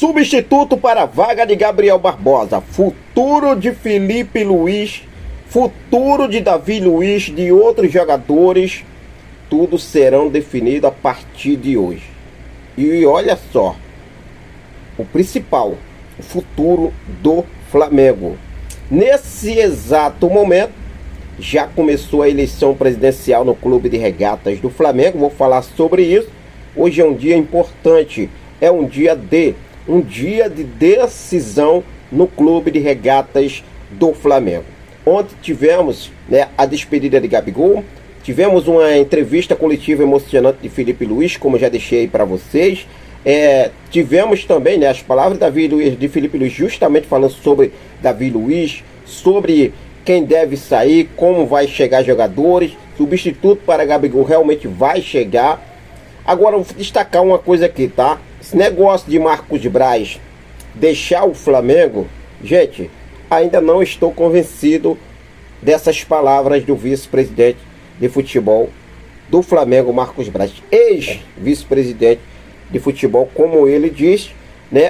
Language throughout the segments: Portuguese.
Substituto para a vaga de Gabriel Barbosa, futuro de Felipe Luiz, futuro de Davi Luiz, de outros jogadores, tudo serão definido a partir de hoje. E olha só, o principal, o futuro do Flamengo. Nesse exato momento, já começou a eleição presidencial no Clube de Regatas do Flamengo. Vou falar sobre isso. Hoje é um dia importante, é um dia de decisão no Clube de Regatas do Flamengo. Ontem tivemos a despedida de Gabigol, tivemos uma entrevista coletiva emocionante de Felipe Luiz, como já deixei para vocês. Tivemos também as palavras de Felipe Luiz, justamente falando sobre Davi Luiz, sobre quem deve sair, como vai chegar jogadores, substituto para Gabigol realmente vai chegar. Agora eu vou destacar uma coisa aqui, tá? Esse negócio de Marcos Braz deixar o Flamengo, gente, ainda não estou convencido dessas palavras do vice-presidente de futebol do Flamengo, Marcos Braz, ex-vice-presidente de futebol, como ele diz,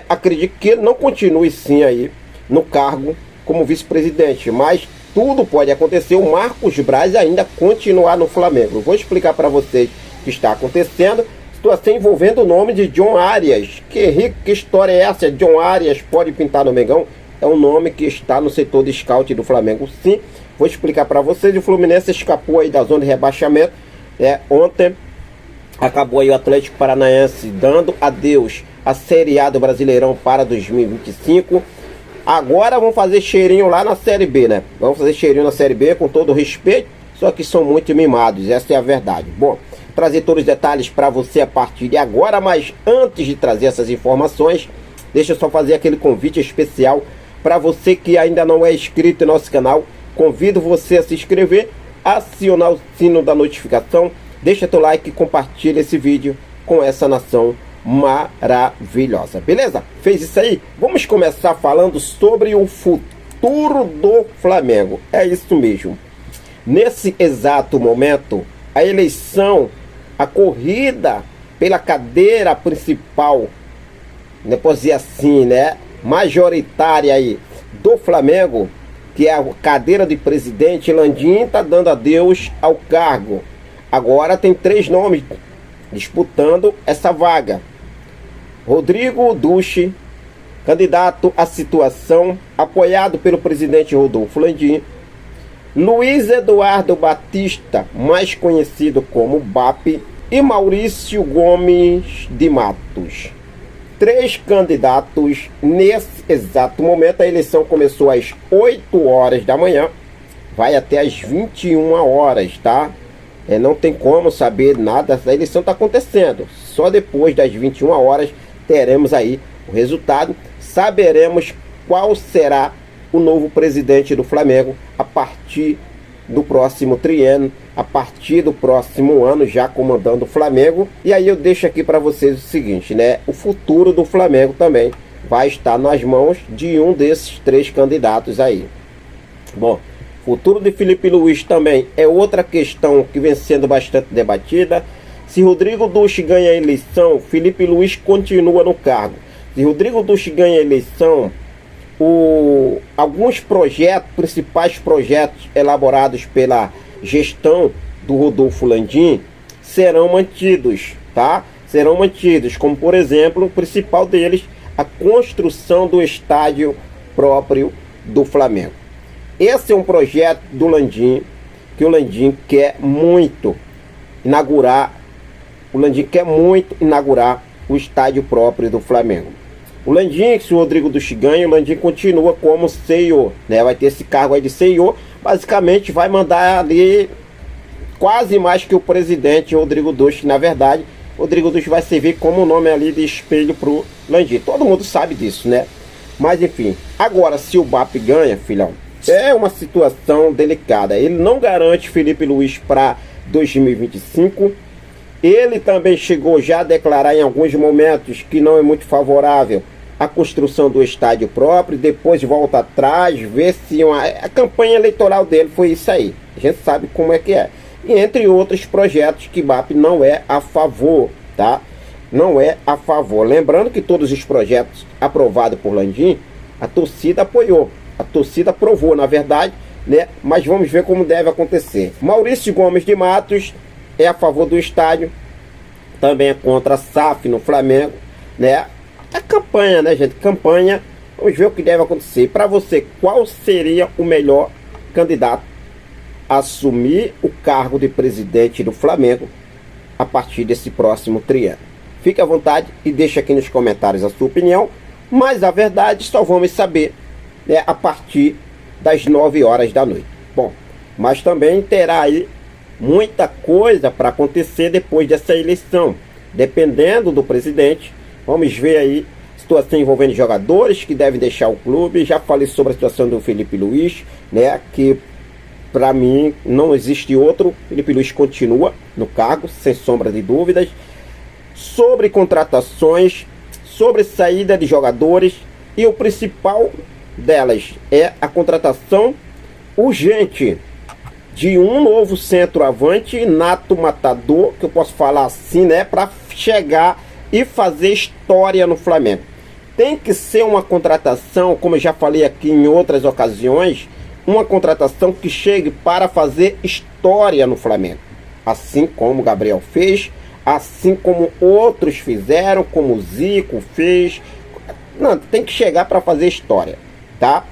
acredito que ele não continue sim aí no cargo como vice-presidente, mas tudo pode acontecer, o Marcos Braz ainda continuar no Flamengo. Eu vou explicar para vocês o que está acontecendo. Situação envolvendo o nome de John Arias. Que história é essa? John Arias pode pintar no Mengão? É um nome que está no setor de scout do Flamengo, sim. Vou explicar para vocês. O Fluminense escapou aí da zona de rebaixamento. Ontem acabou aí o Atlético Paranaense dando adeus à Série A do Brasileirão para 2025. Agora vamos fazer cheirinho lá na Série B, né? Vamos fazer cheirinho na Série B com todo respeito, só que são muito mimados, essa é a verdade. Bom, trazer todos os detalhes para você a partir de agora, mas antes de trazer essas informações, deixa eu só fazer aquele convite especial para você que ainda não é inscrito no nosso canal. Convido você a se inscrever, acionar o sino da notificação, deixa teu like e compartilha esse vídeo com essa nação maravilhosa, beleza? Fez isso aí? Vamos começar falando sobre o futuro do Flamengo. É isso mesmo. Nesse exato momento, a eleição, a corrida pela cadeira principal, depois dizer assim, majoritária aí do Flamengo, que é a cadeira de presidente, Landim está dando adeus ao cargo. Agora tem 3 nomes disputando essa vaga. Rodrigo Duche, candidato à situação, apoiado pelo presidente Rodolfo Landim. Luiz Eduardo Batista, mais conhecido como BAP, e Maurício Gomes de Matos. 3 candidatos nesse exato momento. A eleição começou às 8 horas da manhã, vai até às 21 horas, tá? Não tem como saber nada, a eleição está acontecendo. Só depois das 21 horas teremos aí o resultado, saberemos qual será o novo presidente do Flamengo a partir do próximo triênio, a partir do próximo ano, já comandando o Flamengo. E aí eu deixo aqui para vocês o seguinte, o futuro do Flamengo também vai estar nas mãos de um desses 3 candidatos aí. Bom, futuro de Felipe Luiz também é outra questão que vem sendo bastante debatida. Se Rodrigo Duche ganha a eleição, Felipe Luiz continua no cargo. Se Rodrigo Duche ganha a eleição, alguns projetos, principais projetos elaborados pela gestão do Rodolfo Landim serão mantidos, tá? Serão mantidos, como por exemplo, o principal deles, a construção do estádio próprio do Flamengo. Esse é um projeto do Landim, que o Landim quer muito inaugurar. O Landim quer muito inaugurar o estádio próprio do Flamengo. O Landim, se o Rodrigo Duche ganha, o Landim continua como CEO, vai ter esse cargo aí de CEO, basicamente vai mandar ali quase mais que o presidente Rodrigo Duche. Na verdade, Rodrigo Duche vai servir como nome ali de espelho pro Landim. Todo mundo sabe disso, Mas enfim, agora se o BAP ganha, filhão, é uma situação delicada. Ele não garante Felipe Luiz para 2025. Ele também chegou já a declarar em alguns momentos que não é muito favorável à construção do estádio próprio, depois volta atrás, vê se a campanha eleitoral dele foi isso aí. A gente sabe como é que é. E entre outros projetos que BAP não é a favor, tá? não é a favor. Lembrando que todos os projetos aprovados por Landim, a torcida apoiou, a torcida aprovou, na verdade, né? Mas vamos ver como deve acontecer. Maurício Gomes de Matos é a favor do estádio, também é contra a SAF no Flamengo, né? A campanha, né, gente? Campanha. Vamos ver o que deve acontecer. Para você, qual seria o melhor candidato a assumir o cargo de presidente do Flamengo a partir desse próximo triênio? Fique à vontade e deixe aqui nos comentários a sua opinião, mas a verdade só vamos saber, né, a partir das 9 horas da noite. Bom, mas também terá aí muita coisa para acontecer depois dessa eleição, dependendo do presidente. Vamos ver aí situação envolvendo jogadores que devem deixar o clube. Já falei sobre a situação do Felipe Luiz, né, que para mim não existe outro. Felipe Luiz continua no cargo, sem sombra de dúvidas. Sobre contratações, sobre saída de jogadores, e o principal delas é a contratação urgente de um novo centroavante nato matador, que eu posso falar assim, né, para chegar e fazer história no Flamengo. Tem que ser uma contratação, como eu já falei aqui em outras ocasiões, uma contratação que chegue para fazer história no Flamengo, assim como o Gabriel fez, assim como outros fizeram, como o Zico fez. Não, tem que chegar para fazer história, tá?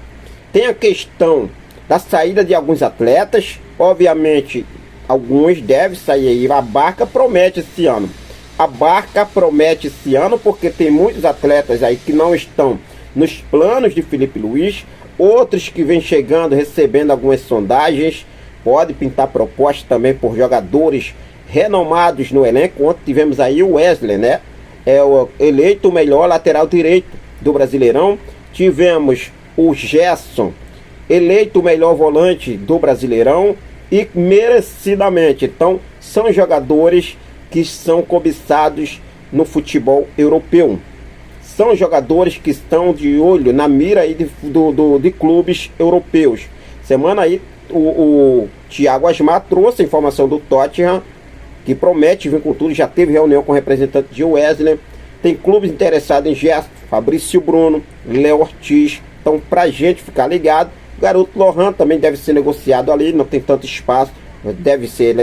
Tem a questão da saída de alguns atletas. Obviamente, alguns devem sair aí. A Barca promete esse ano. A Barca promete esse ano porque tem muitos atletas aí que não estão nos planos de Felipe Luiz. Outros que vêm chegando, recebendo algumas sondagens. Pode pintar proposta também por jogadores renomados no elenco. Ontem tivemos aí o Wesley, né? É o eleito o melhor lateral direito do Brasileirão. Tivemos o Gerson, eleito o melhor volante do Brasileirão, e merecidamente. Então, são jogadores que são cobiçados no futebol europeu. São jogadores que estão de olho na mira aí de clubes europeus. Semana aí, o Thiago Asmar trouxe a informação do Tottenham, que promete vir com tudo. Já teve reunião com o representante de Wesley. Tem clubes interessados em Gerson, Fabrício Bruno, Léo Ortiz. Então, pra gente ficar ligado, o garoto Lohan também deve ser negociado ali, não tem tanto espaço, deve ser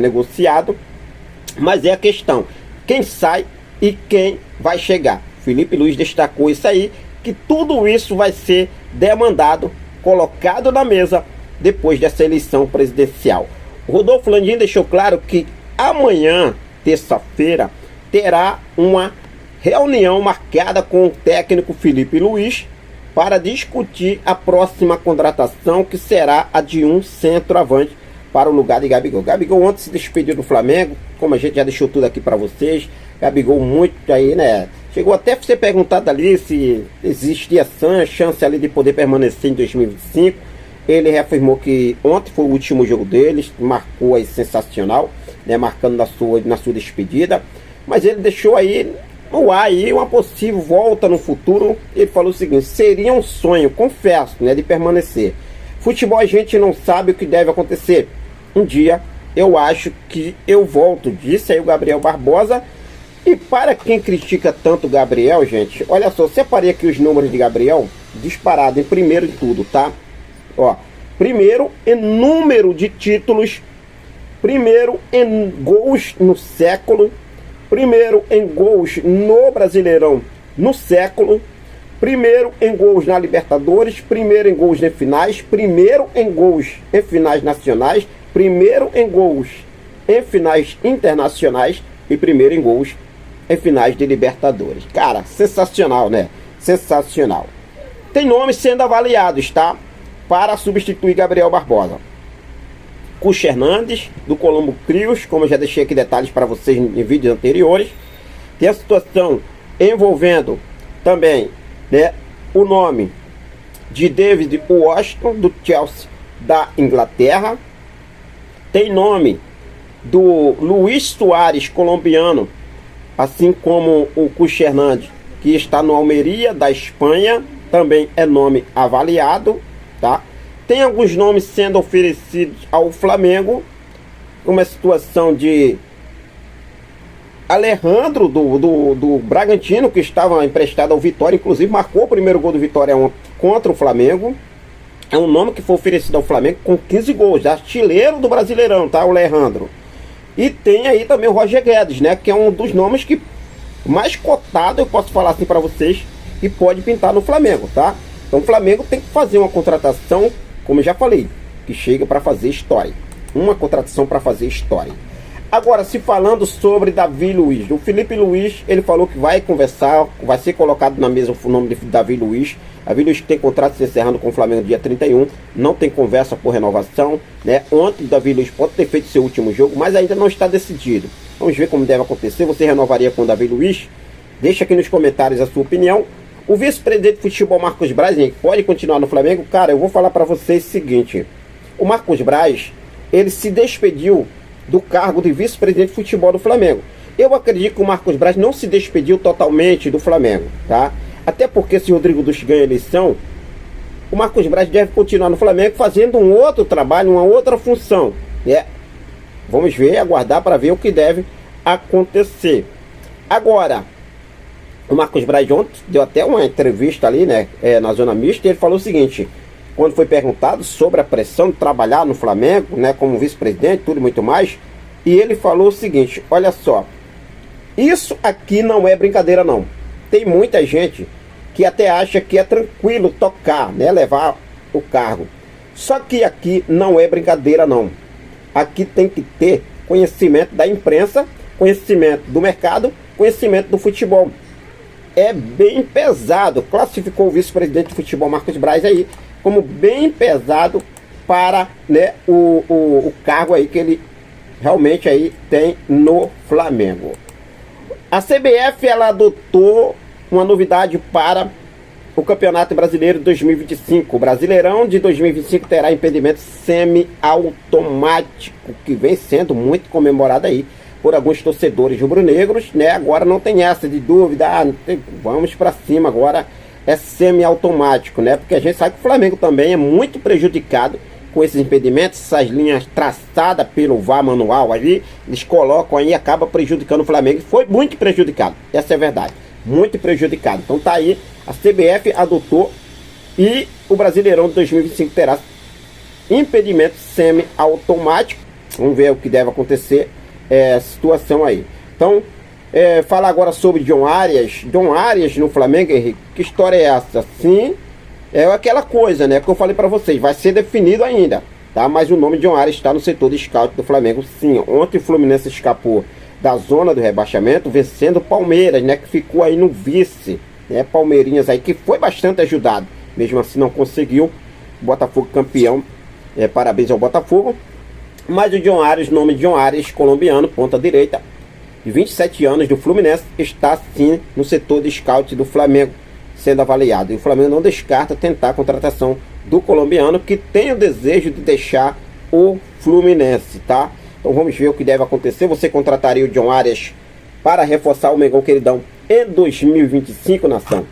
negociado. Mas é a questão, quem sai e quem vai chegar. Felipe Luiz destacou isso aí, que tudo isso vai ser demandado, colocado na mesa depois dessa eleição presidencial. O Rodolfo Landim deixou claro que amanhã, terça-feira, terá uma reunião marcada com o técnico Felipe Luiz para discutir a próxima contratação, que será a de um centroavante para o lugar de Gabigol. Gabigol ontem se despediu do Flamengo, como a gente já deixou tudo aqui para vocês. Gabigol muito aí, né? Chegou até a ser perguntado ali se existia chance ali de poder permanecer em 2025. Ele reafirmou que ontem foi o último jogo deles, marcou aí sensacional, né? Marcando na sua despedida. Mas ele deixou aí no ar aí uma possível volta no futuro. Ele falou o seguinte: seria um sonho, confesso, né, de permanecer. Futebol a gente não sabe o que deve acontecer. Um dia eu acho que eu volto, disse aí o Gabriel Barbosa. E para quem critica tanto o Gabriel, gente, olha só, separei aqui os números de Gabriel, disparado em primeiro de tudo, tá? Ó, primeiro em número de títulos, primeiro em gols no século, primeiro em gols no Brasileirão no século, primeiro em gols na Libertadores, primeiro em gols em finais, primeiro em gols em finais nacionais, primeiro em gols em finais internacionais e primeiro em gols em finais de Libertadores. Cara, sensacional, né? Sensacional. Tem nomes sendo avaliados, tá? Para substituir Gabriel Barbosa. Cucho Hernandes, do Colombo Crios, como eu já deixei aqui detalhes para vocês em vídeos anteriores. Tem a situação envolvendo também, né, o nome de David Washington, do Chelsea, da Inglaterra. Tem nome do Luiz Soares, colombiano, assim como o Cucho Hernandes, que está no Almeria, da Espanha, também é nome avaliado, tá? Tem alguns nomes sendo oferecidos ao Flamengo, como a situação de Alejandro do Bragantino, que estava emprestado ao Vitória, inclusive marcou o primeiro gol do Vitória contra o Flamengo. É um nome que foi oferecido ao Flamengo com 15 gols, artilheiro do Brasileirão, tá? O Alejandro. E tem aí também o Roger Guedes, né? Que é um dos nomes que mais cotado, eu posso falar assim para vocês, e pode pintar no Flamengo, tá? Então o Flamengo tem que fazer uma contratação, como eu já falei, que chega para fazer história. Uma contratação para fazer história. Agora, se falando sobre Davi Luiz, o Felipe Luiz, ele falou que vai conversar, vai ser colocado na mesa o nome de Davi Luiz. Davi Luiz tem contrato se encerrando com o Flamengo dia 31, não tem conversa por renovação, né? Ontem o Davi Luiz pode ter feito seu último jogo, mas ainda não está decidido. Vamos ver como deve acontecer. Você renovaria com o Davi Luiz? Deixa aqui nos comentários a sua opinião. O vice-presidente de futebol Marcos Braz pode continuar no Flamengo? Cara, eu vou falar para vocês o seguinte. O Marcos Braz, ele se despediu do cargo de vice-presidente de futebol do Flamengo. Eu acredito que o Marcos Braz não se despediu totalmente do Flamengo, tá? Até porque se o Rodrigo Duch ganha a eleição, o Marcos Braz deve continuar no Flamengo fazendo um outro trabalho, uma outra função, né? Vamos ver, aguardar para ver o que deve acontecer. Agora, o Marcos Braz ontem deu até uma entrevista ali, né, na Zona Mista, e ele falou o seguinte: quando foi perguntado sobre a pressão de trabalhar no Flamengo, né, como vice-presidente, tudo e muito mais, e ele falou o seguinte: olha só, isso aqui não é brincadeira não. Tem muita gente que até acha que é tranquilo tocar, né, levar o cargo. Só que aqui não é brincadeira não. Aqui tem que ter conhecimento da imprensa, conhecimento do mercado, conhecimento do futebol. É bem pesado. Classificou o vice-presidente de futebol Marcos Braz aí como bem pesado para, né, o cargo aí que ele realmente aí tem no Flamengo. A CBF, ela adotou uma novidade para o Campeonato Brasileiro de 2025. O Brasileirão de 2025 terá impedimento semi-automático, que vem sendo muito comemorado aí por alguns torcedores rubro-negros, né? Agora não tem essa de dúvida, vamos para cima agora. É semi-automático, né? Porque a gente sabe que o Flamengo também é muito prejudicado com esses impedimentos, essas linhas traçadas pelo VAR manual ali, eles colocam aí e acaba prejudicando o Flamengo. Foi muito prejudicado, essa é a verdade, muito prejudicado. Então tá aí, a CBF adotou e o Brasileirão de 2025 terá impedimento semi-automático. Vamos ver o que deve acontecer, situação aí. Então, falar agora sobre John Arias. John Arias no Flamengo, Henrique, que história é essa? Sim, é aquela coisa, né, que eu falei para vocês, vai ser definido ainda, tá? Mas o nome de John Arias está no setor de scout do Flamengo, sim. Ontem o Fluminense escapou da zona do rebaixamento, vencendo o Palmeiras, né, que ficou aí no vice, né? Palmeirinhas aí, que foi bastante ajudado, mesmo assim não conseguiu. Botafogo campeão, parabéns ao Botafogo. Mas o John Arias, nome de John Arias, colombiano, ponta direita, de 27 anos, do Fluminense, está sim no setor de scout do Flamengo, sendo avaliado. E o Flamengo não descarta tentar a contratação do colombiano, que tem o desejo de deixar o Fluminense, tá? Então vamos ver o que deve acontecer. Você contrataria o John Arias para reforçar o Mengão Queridão em 2025, nação?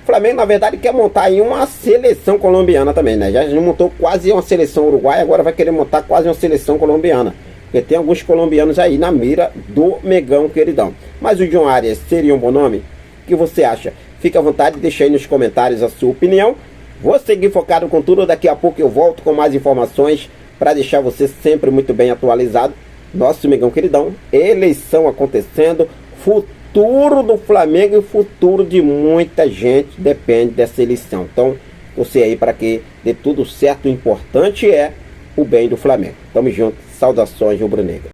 O Flamengo, na verdade, quer montar aí uma seleção colombiana também, né? Já montou quase uma seleção uruguaia, agora vai querer montar quase uma seleção colombiana. Porque tem alguns colombianos aí na mira do Mengão Queridão. Mas o John Arias seria um bom nome? O que você acha? Fique à vontade, deixa aí nos comentários a sua opinião. Vou seguir focado com tudo. Daqui a pouco eu volto com mais informações para deixar você sempre muito bem atualizado. Nosso Mengão Queridão, eleição acontecendo, futuro do Flamengo e o futuro de muita gente depende dessa eleição. Então, você aí para que dê tudo certo. O importante é o bem do Flamengo. Tamo junto. Saudações rubro-negras.